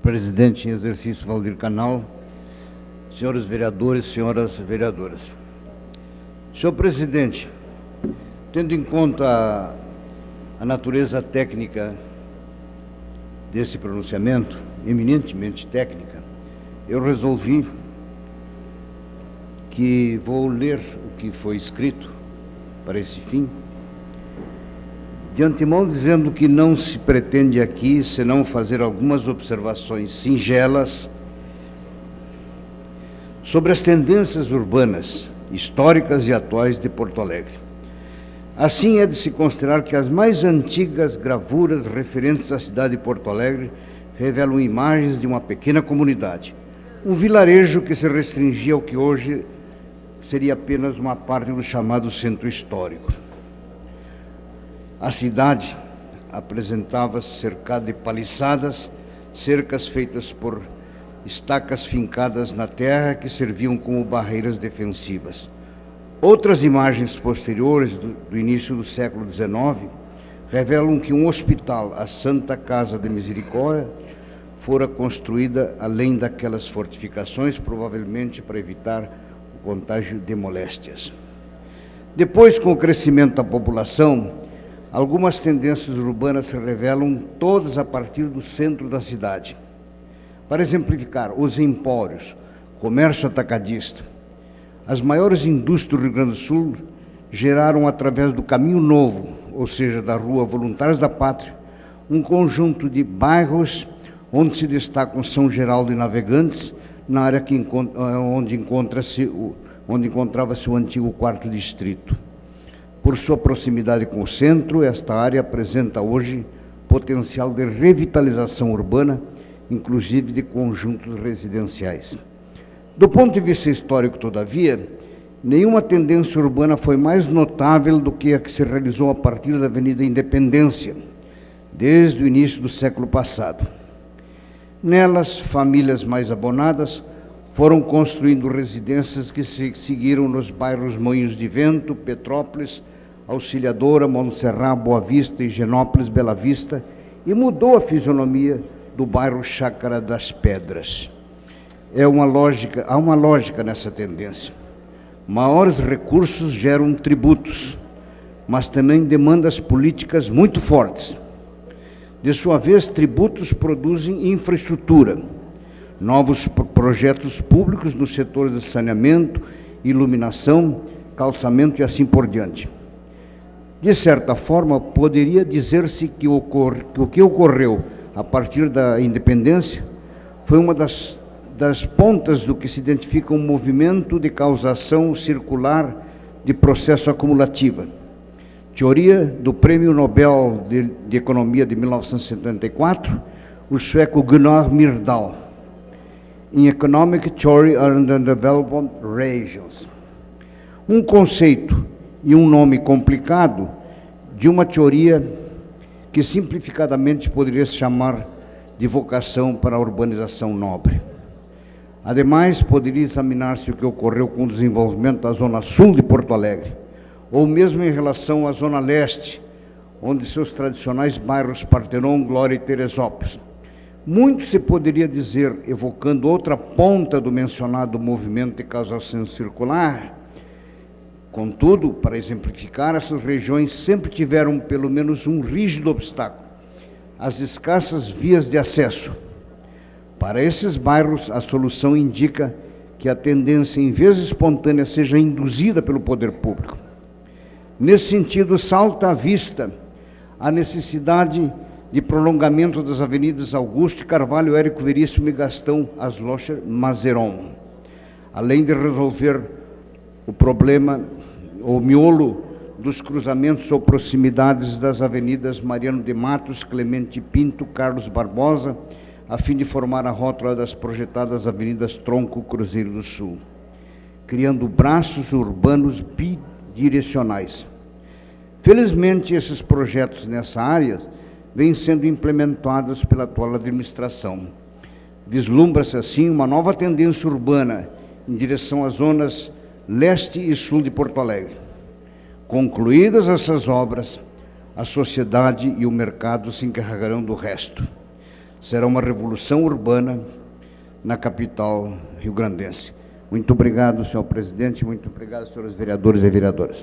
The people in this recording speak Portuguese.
presidente em exercício Valdir Canal, senhores vereadores, senhoras vereadoras. Senhor presidente, tendo em conta a natureza técnica desse pronunciamento, eminentemente técnica, eu resolvi que vou ler o que foi escrito para esse fim, de antemão dizendo que não se pretende aqui senão fazer algumas observações singelas sobre as tendências urbanas, históricas e atuais de Porto Alegre. Assim é de se considerar que as mais antigas gravuras referentes à cidade de Porto Alegre revelam imagens de uma pequena comunidade, um vilarejo que se restringia ao que hoje seria apenas uma parte do chamado centro histórico. A cidade apresentava-se cercada de paliçadas, cercas feitas por estacas fincadas na terra que serviam como barreiras defensivas. Outras imagens posteriores do início do século XIX revelam que um hospital, a Santa Casa de Misericórdia, fora construída além daquelas fortificações, provavelmente para evitar o contágio de moléstias. Depois, com o crescimento da população, algumas tendências urbanas se revelam todas a partir do centro da cidade. Para exemplificar, os empórios, comércio atacadista. As maiores indústrias do Rio Grande do Sul geraram, através do Caminho Novo, ou seja, da Rua Voluntários da Pátria, um conjunto de bairros onde se destacam São Geraldo e Navegantes, na área onde encontrava-se o antigo 4º distrito. Por sua proximidade com o centro, esta área apresenta hoje potencial de revitalização urbana, inclusive de conjuntos residenciais. Do ponto de vista histórico, todavia, nenhuma tendência urbana foi mais notável do que a que se realizou a partir da Avenida Independência, desde o início do século passado. Nelas, famílias mais abonadas foram construindo residências que se seguiram nos bairros Moinhos de Vento, Petrópolis, Auxiliadora, Montserrat, Boa Vista, Higienópolis, Bela Vista, e mudou a fisionomia do bairro Chácara das Pedras. Há uma lógica nessa tendência. Maiores recursos geram tributos, mas também demandas políticas muito fortes. De sua vez, tributos produzem infraestrutura, novos projetos públicos nos setores de saneamento, iluminação, calçamento e assim por diante. De certa forma, poderia dizer-se que o que ocorreu a partir da independência foi uma das pontas do que se identifica um movimento de causação circular de processo acumulativa. Teoria do Prêmio Nobel de Economia de 1974, o sueco Gunnar Myrdal, in Economic Theory and Development Regions. Um conceito e um nome complicado de uma teoria que simplificadamente poderia se chamar de vocação para a urbanização nobre. Ademais, poderia examinar-se o que ocorreu com o desenvolvimento da zona sul de Porto Alegre, ou mesmo em relação à zona leste, onde seus tradicionais bairros Partenon, Glória e Teresópolis. Muito se poderia dizer, evocando outra ponta do mencionado movimento de causação circular. Contudo, para exemplificar, essas regiões sempre tiveram pelo menos um rígido obstáculo: as escassas vias de acesso. Para esses bairros, a solução indica que a tendência, em vez espontânea, seja induzida pelo poder público. Nesse sentido, salta à vista a necessidade de prolongamento das avenidas Augusto e Carvalho, Érico Veríssimo e Gastão Aslocher Mazeron, além de resolver o problema, o miolo dos cruzamentos ou proximidades das avenidas Mariano de Matos, Clemente Pinto, Carlos Barbosa, a fim de formar a rótula das projetadas avenidas Tronco Cruzeiro do Sul, criando braços urbanos bidirecionais. Felizmente, esses projetos nessa área vêm sendo implementados pela atual administração. Vislumbra-se assim uma nova tendência urbana em direção às zonas leste e sul de Porto Alegre. Concluídas essas obras, a sociedade e o mercado se encarregarão do resto. será uma revolução urbana na capital rio-grandense. Muito obrigado, senhor presidente, muito obrigado, senhores vereadores e vereadoras.